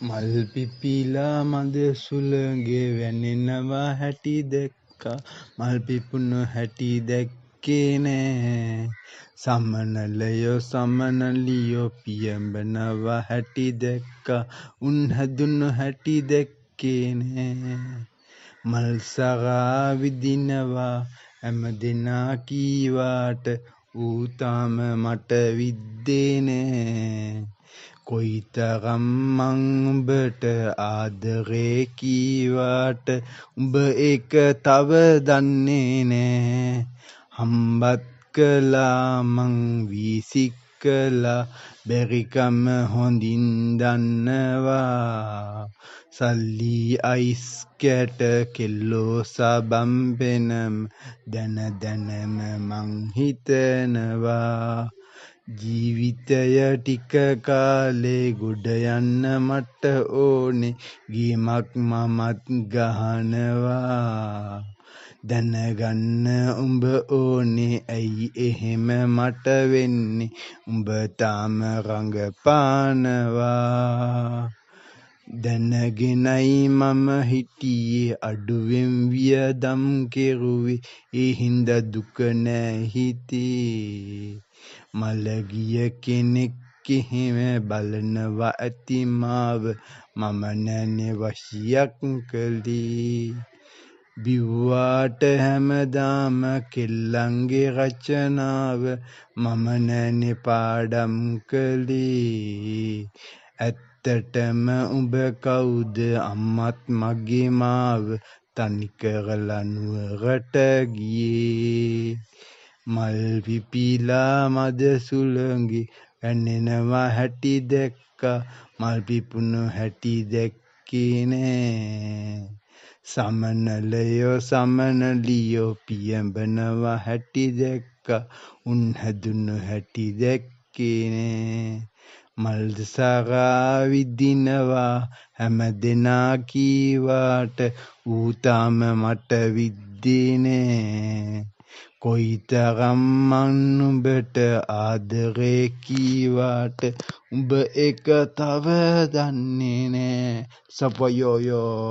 මල් පිපිලා මද සුළඟේ වැනෙනවා හැටි දැක්කා මල් පිපුණු හැටි දැක්කේ නෑ සමනලයෝ සමනලියෝ පියඹනවා හැටි දැක්කා උන් හැදුණු හැටි දැක්කේ නෑ මල් සරා විදිනවා හැම දෙනා කීවාට ඌ තාම මට විද්දේ නෑ කොයිතරම් මං උඹට ආදරේ කීවාට උඹ ඒක තව දන්නේ නෑ හම්බත් කළා මං වීසික් කළා බැරිකම හොඳින් දන්නවා සල්ලි අයිස් කැට කෙල්ලෝ සබම් වෙනම දැන දැනම මං හිතනවා ජීවිතය ටික කාලේ ගොඩ යන්න මට ඕනේ ගේමක් මමත් ගහනවා දැනගන්න උඹ ඕනේ ඇයි එහෙම මට වෙන්නේ උඹ තාම රඟපානවා දැනගෙනයි මම හිටියේ අඩුවෙන් වියදම් කෙරුවේ ඒ හින්දා දුක නෑ හිතේ මළගිය කෙනෙක් එහෙම බලනවා ඇති මාව මම නෑනේ වශියක් කළේ බිව්වාට හැමදාම කෙල්ලන්ගේ රචනාව මම නෑනේ පාඩම් කළේ ඇත්තටම උඹ කවුද අම්මත් මගේ මාව තනි කරලා නුවරට ගියේ මල් පිපිලා මද සුළඟේ වැනෙනවා හැටි දැක්කා මල් පිපුණු හැටි දැක්කේ නෑ සමනලයෝ සමනලියෝ පියඹනවා හැටි දැක්කා උන් හැදුණු හැටි දැක්කේ නෑ මල් සරා විදිනවා හැම දෙනා කීවාට ඌ තාම මට විද්දේ නෑ කොයිතරම් මං උඹට ආදරේ කීවාට උඹ ඒක තව දන්නේ නෑ සපයෝයෝ